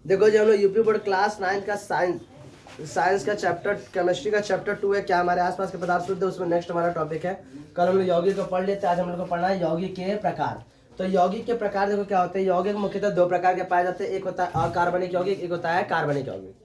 देखो जी, हम लोग यूपी बोर्ड क्लास 9 का साइंस का चैप्टर, केमिस्ट्री का चैप्टर 2 है, क्या हमारे आसपास के पदार्थ शुद्ध है, उसमें नेक्स्ट हमारा टॉपिक है। कल हम लोग यौगिक को पढ़ लेते हैं, आज हम लोग को पढ़ना है यौगिक के प्रकार। तो यौगिक के प्रकार देखो क्या होते हैं। यौगिक मुख्यतः दो प्रकार के पाए जाते हैं, एक होता है अकार्बनिक यौगिक, एक होता है कार्बनिक यौगिक।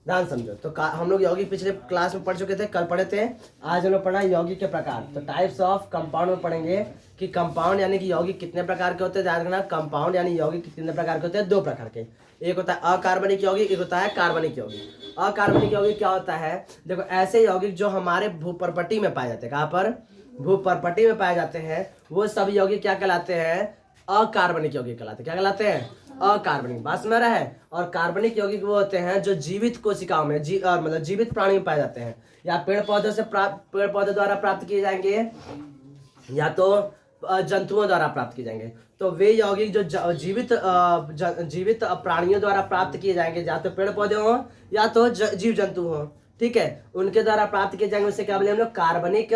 ध्यान समझो। तो हम लोग यौगिक पिछले क्लास में पढ़ चुके थे, कल पढ़े थे। आज हम लोग पढ़ा यौगिक के प्रकार। तो टाइप्स ऑफ कंपाउंड में पढ़ेंगे कि कंपाउंड यानी कि यौगिक कितने प्रकार के होते हैं। ध्यान रखना, कंपाउंड यानी यौगिक कितने प्रकार के होते हैं, दो प्रकार के। एक होता है अकार्बनिक यौगिक, एक होता है कार्बनिक यौगिक। अकार्बनिक यौगिक क्या होता है, देखो ऐसे यौगिक जो हमारे भूपर्पटी में पाए जाते हैं। कहाँ पर? भूपर्पटी में पाए जाते हैं। वो सभी यौगिक क्या कहलाते हैं? अकार्बनिक यौगिक कहलाते हैं। क्या कहलाते हैं? अकार्बनिक। बात समझ रहा है। और कार्बनिक यौगिक वो होते हैं जो जीवित कोशिकाओं में मतलब जीवित प्राणी में पाए जाते हैं, या पेड़ पौधे द्वारा प्राप्त किए जाएंगे, या तो जंतुओं द्वारा प्राप्त किए जाएंगे। तो वे यौगिक जो जीवित प्राणियों द्वारा प्राप्त किए जाएंगे, या तो पेड़ पौधे हों या तो जीव जंतु हों, ठीक है, उनके द्वारा प्राप्त किए जाएंगे, उसे क्या बोलेंगे हम लोग? कार्बनिक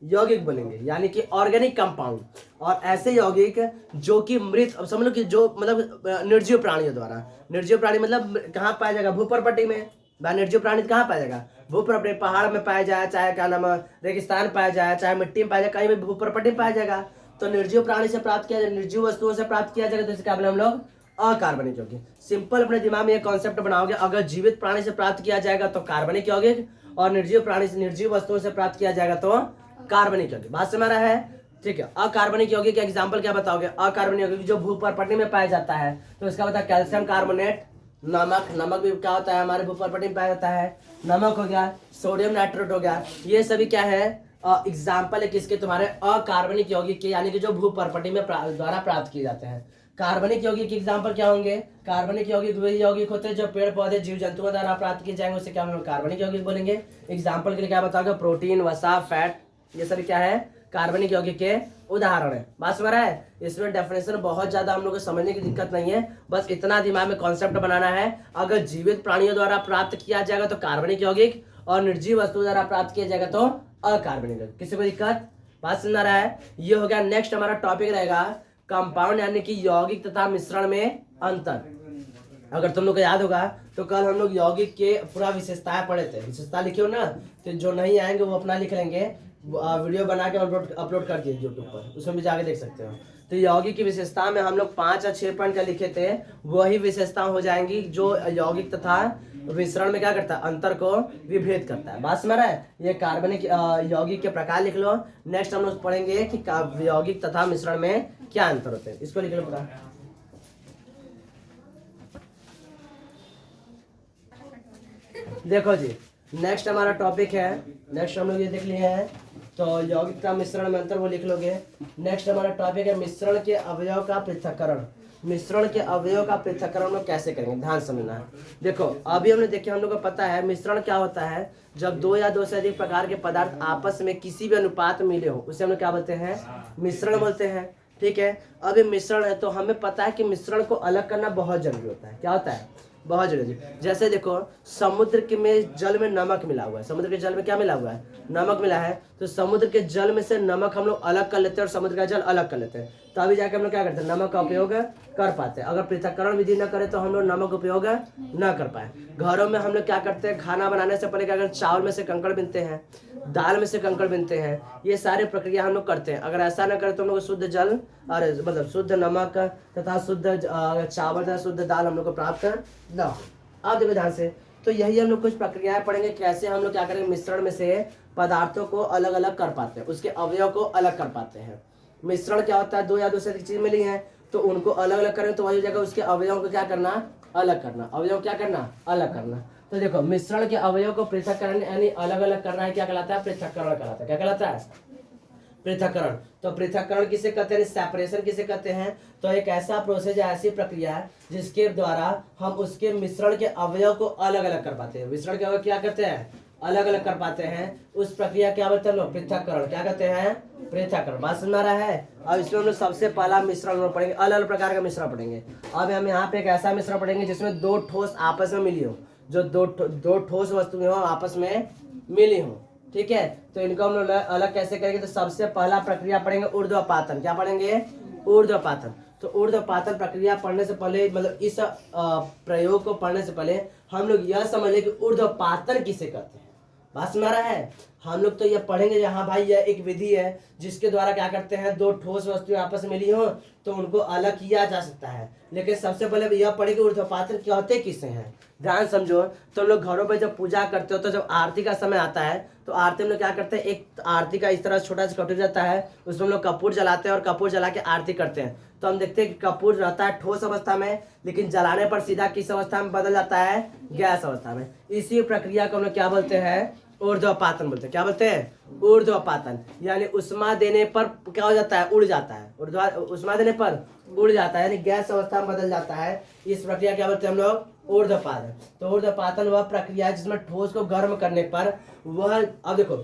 यौगिक बोलेंगे, यानी कि ऑर्गेनिक कंपाउंड। और ऐसे यौगिक जो कि मृत, अब समझ लो कि जो मतलब निर्जीव प्राणियों द्वारा, निर्जीव प्राणी मतलब कहाँ पाया जाएगा? भूपर्पटी में। निर्जीव प्राणी कहाँ पाया जाएगा? भूपर्पटी, पहाड़ में पाया जाए, चाहे क्या नाम है रेगिस्तान पाया जाए, चाहे मिट्टी में पाया जाए, कहीं भी भूपर्पटी में पाया जाएगा। तो निर्जीव प्राणी से प्राप्त किया जाए, निर्जीव वस्तुओं से प्राप्त किया जाएगा, तो इसे क्या बोले हम लोग? अकार्बनिक यौगिक। सिंपल अपने दिमाग में ये कॉन्सेप्ट बनाओगे, अगर जीवित प्राणी से प्राप्त किया जाएगा तो कार्बनिक यौगिक, और निर्जीव प्राणी से, निर्जीव वस्तुओं से प्राप्त किया जाएगा तो कार्बनिक यौगिक। बात समझ रहा है? ठीक है। अकार्बनिक यौगिक का एग्जांपल क्या बताओगे? अकार्बनिक यौगिक जो भूपर्पटी में पाया जाता है, तो इसका बता, कैल्शियम कार्बोनेट, नमक। नमक भी क्या होता है? हमारे भूपर्पटी में पाया जाता है। नमक हो गया, सोडियम नाइट्रेट हो गया, ये सभी क्या है? एग्जाम्पल है किसके? तुम्हारे अकार्बनिक यौगिक के, यानी कि जो भूपर्पटी में द्वारा प्राप्त किए जाते हैं। कार्बनिक यौगिक के एग्जाम्पल क्या होंगे? कार्बनिक यौगिक वही यौगिक होते हैं जो पेड़ पौधे जीव जंतुओं द्वारा प्राप्त किए जाएंगे, उसे क्या हम लोग कार्बनिक यौगिक बोलेंगे। एग्जाम्पल के लिए क्या बताओगे? प्रोटीन, वसा, फैट, ये सभी क्या है? कार्बनिक यौगिक के उदाहरण है। बात समझ रहा है? इसमें डेफिनेशन बहुत ज्यादा हम लोग को समझने की दिक्कत नहीं है, बस इतना दिमाग में कॉन्सेप्ट बनाना है। अगर जीवित प्राणियों द्वारा प्राप्त किया जाएगा तो कार्बनिक यौगिक, और निर्जीव वस्तु द्वारा प्राप्त किया जाएगा तो अकार्बनिक यौगिक। किसी को दिक्कत? बात समझ रहा है? ये हो गया। नेक्स्ट हमारा टॉपिक रहेगा कंपाउंड, यानी कि यौगिक तथा मिश्रण में अंतर। अगर तुम लोग को याद होगा तो कल हम लोग यौगिक के पूरा विशेषताएं पढ़े थे। विशेषता लिखे हो ना, तो जो नहीं आएंगे वो अपना लिख लेंगे, वीडियो बना के अपलोड कर दिए यूट्यूब पर, उसमें भी जाके देख सकते हो। तो यौगिक की विशेषता में हम लोग 5 या 6 पॉइंट का लिखे थे, वही विशेषता हो जाएंगी जो यौगिक तथा मिश्रण में क्या करता है? अंतर को विभेद करता है। बात समझ रहा है? ये कार्बनिक यौगिक के प्रकार लिख लो। नेक्स्ट हम लोग पढ़ेंगे कि यौगिक तथा मिश्रण में क्या अंतर होते हैं, इसको लिख लो पूरा। देखो जी, नेक्स्ट हमारा टॉपिक है, नेक्स्ट हम लोग ये देख लिए हैं, तो यौगिक का मिश्रण में अंतर वो लिख लोगे। नेक्स्ट हमारा टॉपिक है मिश्रण के अवयव का पृथक्करण। मिश्रण के अवयव का पृथक्करण हम लोग कैसे करेंगे, ध्यान समझना है। देखो अभी हमने देखे, हम लोग को पता है मिश्रण क्या होता है, जब दो या दो से अधिक प्रकार के पदार्थ आपस में किसी भी अनुपात में मिले हो, उसे हम लोग क्या बोलते हैं? मिश्रण बोलते हैं। ठीक है। अब ये मिश्रण है, तो हमें पता है कि मिश्रण को अलग करना बहुत जरूरी होता है। क्या होता है? बहुत जरूरी। जैसे देखो, समुद्र के में जल में नमक मिला हुआ है, समुद्र के जल में क्या मिला हुआ है? नमक मिला है। तो समुद्र के जल में से नमक हम लोग अलग कर लेते हैं और समुद्र का जल अलग कर लेते हैं, तो अभी जाके हम लोग क्या करते हैं? नमक का उपयोग कर पाते हैं। अगर पृथक्करण विधि न करें तो हम लोग नमक उपयोग न कर पाए। घरों में हम लोग क्या करते हैं? खाना बनाने से पहले क्या करते हैं? चावल में से कंकड़ बिनते हैं, दाल में से कंकड़ बिनते हैं, ये सारे प्रक्रिया हम लोग करते हैं। अगर ऐसा न करें तो हम लोग शुद्ध जल, अरे मतलब शुद्ध नमक तथा शुद्ध चावल तथा शुद्ध दाल हम लोग को प्राप्त न। आप देखो ध्यान से, तो यही हम लोग कुछ प्रक्रियाएं पढ़ेंगे, कैसे हम लोग क्या करेंगे? मिश्रण में से पदार्थों को अलग अलग कर पाते हैं, उसके अवयव को अलग कर पाते हैं। मिश्रण क्या होता है? दो या दो से अधिक चीज मिली है, तो उनको अलग अलग करें, तो वही जगह उसके अवयव को क्या करना? अलग करना। अवयव क्या करना? अलग करना। तो देखो, मिश्रण के अवयव को पृथक्करण यानी अलग अलग करना है, क्या कहलाता है? पृथक्करण कहलाता है। क्या कहलाता है? पृथक्करण। तो पृथक्करण किसे कहते हैं? सेपरेशन किसे कहते हैं? तो एक ऐसा प्रोसेस, ऐसी प्रक्रिया है जिसके द्वारा हम उसके मिश्रण के अवयव को अलग अलग कर पाते हैं। मिश्रण के अवयव क्या करते हैं? अलग अलग कर पाते हैं। उस प्रक्रिया क्या बोलते हैं लोग? पृथक्करण। क्या कहते हैं? पृथक्करण। बात समझ रहा है? अब इसमें हम लोग सबसे पहला मिश्रण हम पढ़ेंगे, अलग अलग प्रकार का मिश्रण पढ़ेंगे। अब हम यहाँ पे एक ऐसा मिश्रण पढ़ेंगे जिसमें दो ठोस आपस में मिली हो, जो दो ठोस वस्तुएं हो आपस में मिली हो। ठीक है। तो इनको हम लोग अलग कैसे करेंगे? तो सबसे पहला प्रक्रिया पढ़ेंगे ऊर्ध्वपातन। क्या पढ़ेंगे? ऊर्ध्वपातन। तो ऊर्ध्वपातन प्रक्रिया पढ़ने से पहले, मतलब इस प्रयोग को पढ़ने से पहले हम लोग यह समझ लें कि ऊर्ध्वपातन किसे कहते हैं। बात सुना रहा है। हम लोग तो ये पढ़ेंगे यहाँ भाई यह एक विधि है जिसके द्वारा क्या करते हैं, दो ठोस वस्तुएं आपस में मिली हो तो उनको अलग किया जा सकता है। लेकिन सबसे पहले यह पढ़ेंगे ऊर्ध्वपातन कहते किसे हैं। ध्यान समझो। तो हम लोग घरों पे जब पूजा करते हो तो जब आरती का समय आता है तो आरती में लोग क्या करते हैं, एक आरती का इस तरह छोटा सा कटोरी रहता है, उसमें हम लोग कपूर जलाते हैं और कपूर जला के आरती करते हैं। तो हम देखते हैं कि कपूर रहता है ठोस अवस्था में, लेकिन जलाने पर सीधा किस अवस्था में बदल जाता है, गैस अवस्था में। इसी प्रक्रिया को हम लोग क्या बोलते हैं, ऊर्ध्वपातन बोलते हैं। क्या बोलते हैं, ऊर्ध्वपातन। यानी उष्मा देने पर क्या हो जाता है, उड़ जाता है। उष्मा देने पर उड़ जाता है, यानी गैस अवस्था में बदल जाता है। इस प्रक्रिया क्या बोलते हैं हम लोग, ऊर्ध्वपातन। तो ऊर्ध्वपातन वह प्रक्रिया है जिसमें ठोस को गर्म करने पर वह, अब देखो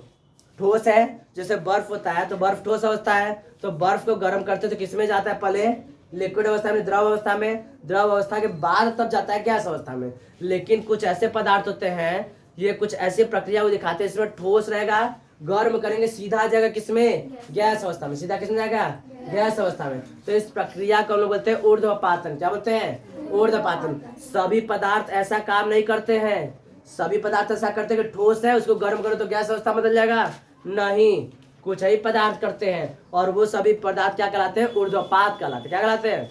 ठोस है, जैसे बर्फ होता है तो बर्फ ठोस अवस्था है, तो बर्फ को गर्म करते तो किसमें जाता है, पहले लिक्विड अवस्था में, द्रव अवस्था में, द्रव अवस्था के बाद तब जाता है गैस अवस्था में। लेकिन कुछ ऐसे पदार्थ होते हैं, ये कुछ ऐसी प्रक्रिया को दिखाते हैं इसमें ठोस रहेगा, गर्म करेंगे सीधा आ जाएगा किसमें, गैस अवस्था में। सीधा किसमें जाएगा, गैस अवस्था में। तो इस प्रक्रिया को हम लोग बोलते हैं ऊर्ध्वपातन। क्या बोलते हैं, ऊर्ध्वपातन। सभी पदार्थ ऐसा काम नहीं करते हैं। सभी पदार्थ ऐसा करते हैं कि ठोस है उसको गर्म करो तो गैस अवस्था बदल जाएगा, नहीं। कुछ ही पदार्थ करते हैं और वो सभी पदार्थ क्या कहलाते हैं, ऊर्ध्वपात कहलाते हैं। क्या कहलाते हैं,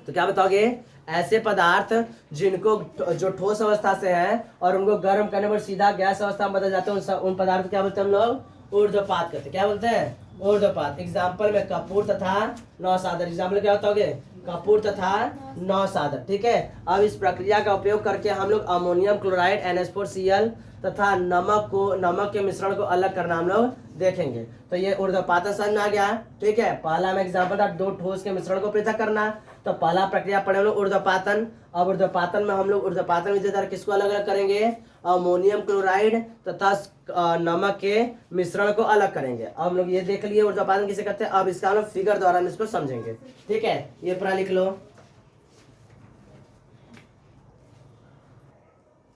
तो क्या बताओगे, ऐसे पदार्थ जिनको जो ठोस अवस्था से है और उनको गर्म करने पर सीधा गैस अवस्था में बदल जाते हैं, उन पदार्थ को क्या बोलते हैं हम लोग, ऊर्ध्वपात कहते हैं। क्या बोलते हैं, ऊर्ध्वपात। एग्जाम्पल में कपूर तथा नौसादर। एग्जाम्पल क्या बताओगे, कपूर तथा नौसादर। ठीक है। अब इस प्रक्रिया का उपयोग करके हम लोग अमोनियम क्लोराइड NH4Cl तथा नमक के मिश्रण को अलग करना हम लोग देखेंगे। तो ये ऊर्ध्वपातन समझ में आ गया। ठीक है। पहला में एग्जाम्पल था दो ठोस के मिश्रण को पृथक करना, तो पहला प्रक्रिया पढ़े हम लोग ऊर्ध्वपातन। अब ऊर्ध्वपातन में हम लोग ऊर्ध्वपातन विधि द्वारा किसको अलग अलग करेंगे, अमोनियम क्लोराइड तथा नमक के मिश्रण को अलग करेंगे। अब हम लोग ये देख लिए ऊर्ध्वपातन किसे कहते हैं। अब इसका हम लोग फिगर द्वारा हम इसको समझेंगे। ठीक है, ये पूरा लिख लो।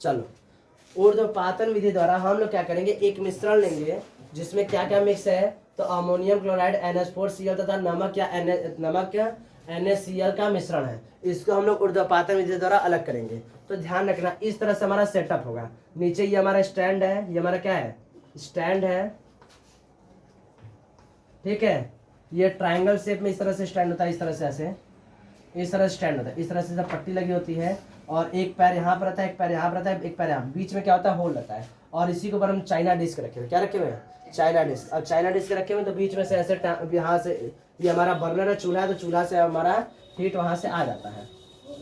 चलो, ऊर्ध्वपातन विधि द्वारा हम लोग क्या करेंगे, एक मिश्रण लेंगे जिसमें क्या क्या मिक्स है, तो अमोनियम क्लोराइड NH4Cl तथा नमक या NaCl का मिश्रण है। इसको हम लोग ऊर्ध्वपातन विधि द्वारा अलग करेंगे। तो ध्यान रखना, इस तरह से हमारा सेटअप होगा। नीचे ये हमारा स्टैंड है, ये हमारा क्या है, स्टैंड है। ठीक है। ये ट्रायंगल शेप में इस तरह से स्टैंड होता है, इस तरह से ऐसे, इस तरह से स्टैंड होता है। इस तरह से सब पट्टी लगी होती है और एक पैर यहाँ पर रहता है, एक पैर यहाँ पर रहता है, एक पैर यहाँ, बीच में क्या होता है, होल रहता है। और इसी के ऊपर हम चाइना डिस्क रखे हुए, क्या रखे हुए हैं, चाइना डिस्क। अब चाइना डिस्क रखे हुए तो बीच में से ऐसे यहाँ से, ये हमारा बर्नर है, चूल्हा है, तो चूल्हा से हमारा हीट वहाँ से आ जाता है।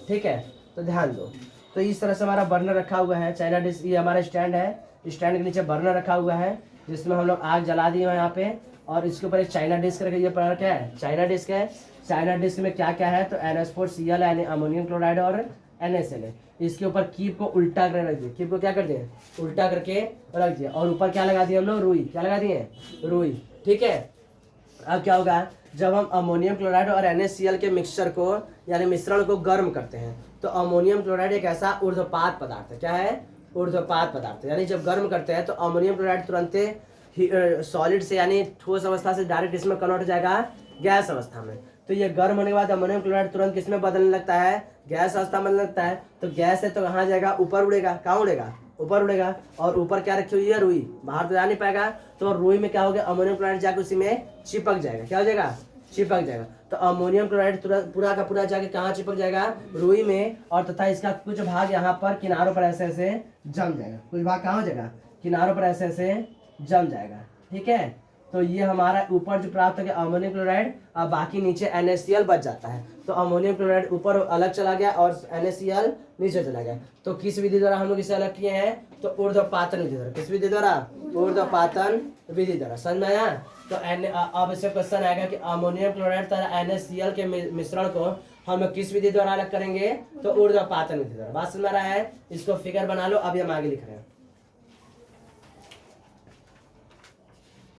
ठीक है, तो ध्यान दो। तो इस तरह से हमारा बर्नर रखा हुआ है, चाइना डिस्क। ये हमारा स्टैंड है, स्टैंड के नीचे बर्नर रखा हुआ है जिसमें हम लोग आग जला दिए हैं यहाँ पे, और इसके ऊपर एक चाइना डिस्क रखे। ये पर क्या है, चाइना डिस्क है। चाइना डिस्क में क्या क्या है, तो NH4Cl यानी अमोनियम क्लोराइड और NaCl है। इसके ऊपर कीप को उल्टा कर रख दिए, कीप को क्या कर दिए, उल्टा करके रख दिया, और ऊपर क्या लगा दिए हम लोग, रुई। क्या लगा दिए, रुई। ठीक है। अब क्या होगा, जब हम अमोनियम क्लोराइड और NaCl के मिक्सचर को यानी मिश्रण को गर्म करते हैं, तो अमोनियम क्लोराइड एक ऐसा ऊर्ध्वपात पदार्थ है। क्या है, ऊर्ध्वपात पदार्थ। यानी जब गर्म करते हैं तो अमोनियम क्लोराइड तुरंत सॉलिड से यानी ठोस अवस्था से डायरेक्ट इसमें कन्वर्ट हो जाएगा गैस अवस्था में। तो ये गर्म होने के बाद अमोनियम क्लोराइड तुरंत किसमें बदलने लगता है, गैस अवस्था में बदलने लगता है। तो गैस है तो कहाँ जाएगा, ऊपर उड़ेगा। कहाँ उड़ेगा, ऊपर उड़ेगा। और ऊपर क्या रखी हुई है, रुई, बाहर तो जा नहीं पाएगा। तो रुई में क्या होगा, अमोनियम क्लोराइड जाकर उसी में चिपक जाएगा। क्या हो जाएगा, चिपक जाएगा। तो अमोनियम क्लोराइड तुरंत पूरा का पूरा जाके कहाँ चिपक जाएगा, रुई में। और तथा इसका कुछ भाग यहाँ पर किनारों पर ऐसे ऐसे जम जाएगा। कुछ भाग कहाँ हो जाएगा, किनारों पर ऐसे ऐसे जम जाएगा। ठीक है। तो ये हमारा ऊपर जो प्राप्त हो गया अमोनियम क्लोराइड, और बाकी नीचे NaCl बच जाता है। तो अमोनियम क्लोराइड ऊपर अलग चला गया और NaCl नीचे चला गया। तो किस विधि द्वारा हम लोग इसे अलग किए हैं, तो ऊर्ध्वपातन विधि द्वारा। किस विधि द्वारा, ऊर्ध्वपातन विधि द्वारा। समझ में आया। तो अब इससे क्वेश्चन आएगा कि अमोनियम क्लोराइड तथा NaCl के मिश्रण को हम लोग किस विधि द्वारा अलग करेंगे, तो ऊर्ध्वपातन विधि द्वारा। बात समझ में आ रहा है। इसको फिगर बना लो। अभी हम आगे लिख रहे हैं।